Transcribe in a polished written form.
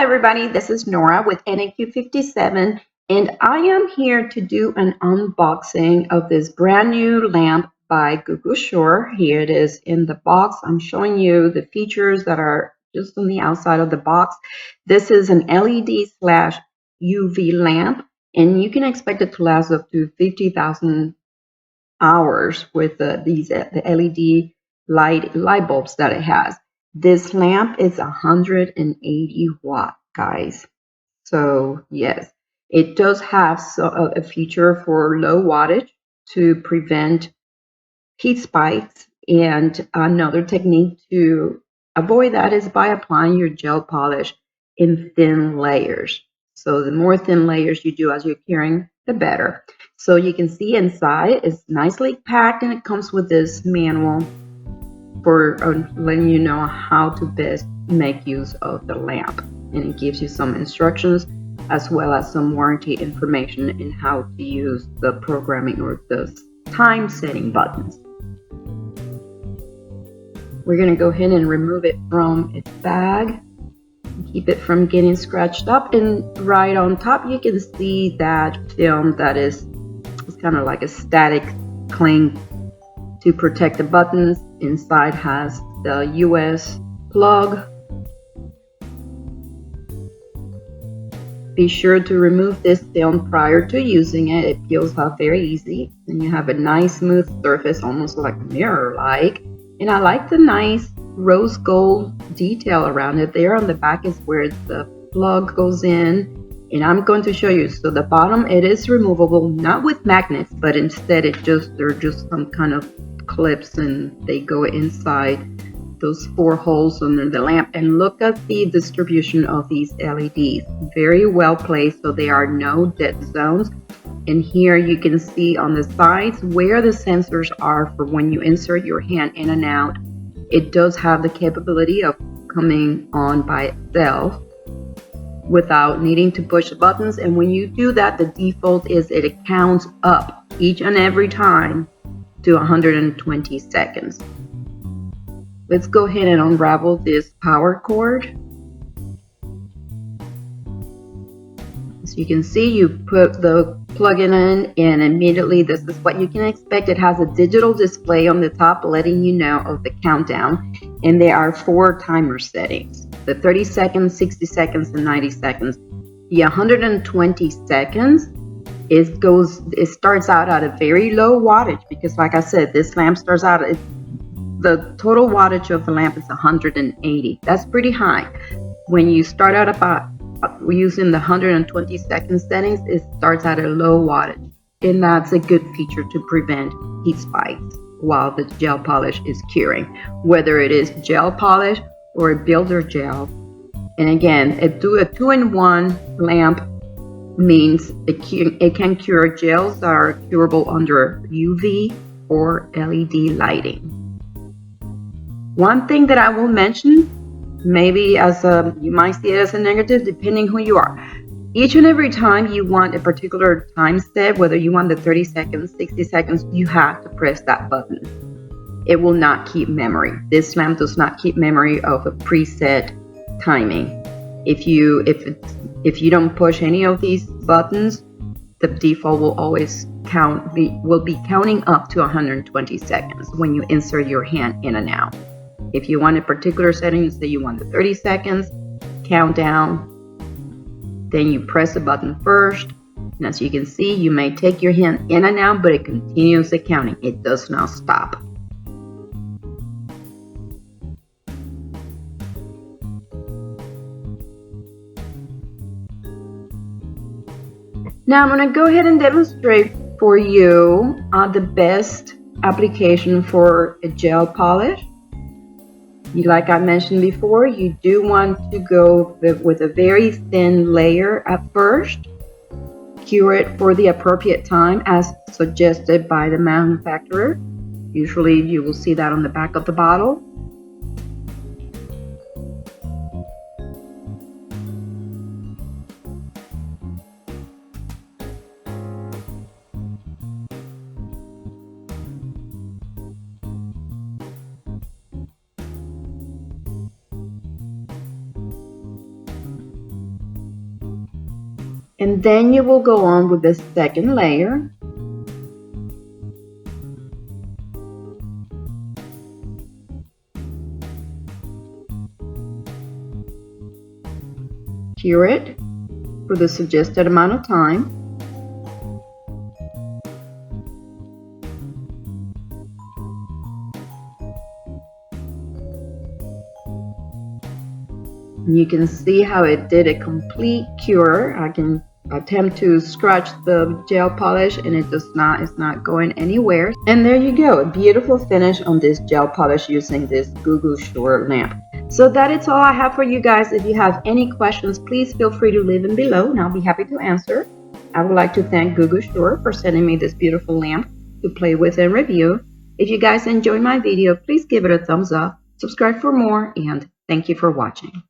everybody, this is Nora with NAQ57 and I am here to do an unboxing of this brand new lamp by GUGUSURE. Here it is in the box. I'm showing you the features that are just on the outside of the box. This is an LED slash UV lamp and you can expect it to last up to 50,000 hours with the LED light bulbs that it has. This lamp is 180 watt, guys. So yes, it does have a feature for low wattage to prevent heat spikes, and another technique to avoid that is by applying your gel polish in thin layers. So the more thin layers you do as you're curing, the better. So you can see inside it's nicely packed and it comes with this manual for letting you know how to best make use of the lamp, and it gives you some instructions as well as some warranty information in how to use the programming or the time setting buttons. We're going to go ahead and remove it from its bag, keep it from getting scratched up, and right on top you can see that film that is kind of like a static cling to protect the buttons. Inside has the US plug. Be sure to remove this film prior to using it. It peels off very easy and you have a nice smooth surface, almost like mirror-like. And I like the nice rose gold detail around it. There on the back is where the plug goes in. And I'm going to show you. So the bottom, it is removable, not with magnets, but instead they're just some kind of clips and they go inside those 4 holes under the lamp. And look at the distribution of these LEDs. Very well placed, so there are no dead zones. And here you can see on the sides where the sensors are for when you insert your hand in and out. It does have the capability of coming on by itself without needing to push the buttons. And when you do that, the default is it counts up each and every time to 120 seconds. Let's go ahead and unravel this power cord. As you can see, you put the plug in and immediately this is what you can expect. It has a digital display on the top letting you know of the countdown, and there are 4 timer settings: the 30 seconds, 60 seconds, and 90 seconds. The 120 seconds it starts out at a very low wattage because, like I said, this lamp starts out at the total wattage of the lamp is 180. That's pretty high. When you start out about using the 120 second settings, it starts at a low wattage, and that's a good feature to prevent heat spikes while the gel polish is curing, whether it is gel polish or a builder gel. And again, a 2-in-1 lamp means it can cure gels that are curable under UV or LED lighting. One thing that I will mention, maybe you might see it as a negative depending who you are. Each and every time you want a particular time step, whether you want the 30 seconds, 60 seconds, you have to press that button. It will not keep memory. This lamp does not keep memory of a preset timing. If you don't push any of these buttons, the default will always will be counting up to 120 seconds when you insert your hand in and out. If you want a particular setting, say you want the 30 seconds countdown, then you press the button first, and as you can see, you may take your hand in and out, but it continues the counting. It does not stop. Now I'm going to go ahead and demonstrate for you the best application for a gel polish. Like I mentioned before, you do want to go with a very thin layer at first. Cure it for the appropriate time as suggested by the manufacturer. Usually you will see that on the back of the bottle. And then you will go on with the second layer. Cure it for the suggested amount of time. You can see how it did a complete cure. I can attempt to scratch the gel polish and it's not going anywhere. And there you go, a beautiful finish on this gel polish using this GUGUSURE lamp. So that is all I have for you guys. If you have any questions, please feel free to leave them below and I'll be happy to answer. I would like to thank GUGUSURE for sending me this beautiful lamp to play with and review. If you guys enjoyed my video, please give it a thumbs up, subscribe for more, and thank you for watching.